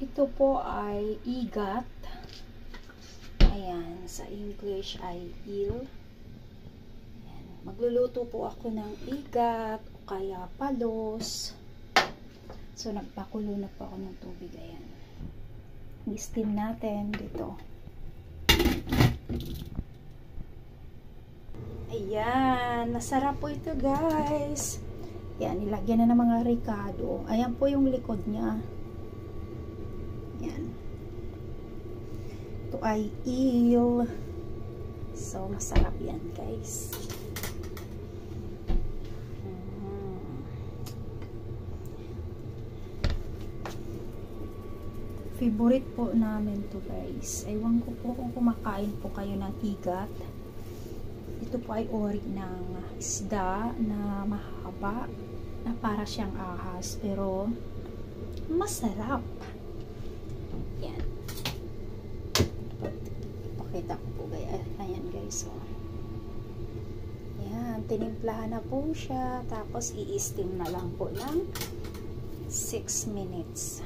Ito po ay igat. Ayan, sa English ay eel. Ayan. Magluluto po ako ng igat o kaya palos. So, nagpakulo na po ako ng tubig. Ayan. I-steam natin dito. Ayan, masarap po ito guys. Ayan, nilagyan na ng mga ricado. Ayan po yung likod niya. Ayan. Ito ay eel. So, masarap yan guys. Favorite po namin to guys. Ewan ko po kung kumakain po kayo ng igat. Ito po ay ori ng isda na mahaba, na para siyang ahas, pero masarap. Yan. Pakita ko po guys. Ayan guys. Oh. Yan. Tinimplahan na po siya. Tapos i-steam na lang po ng 6 minutes.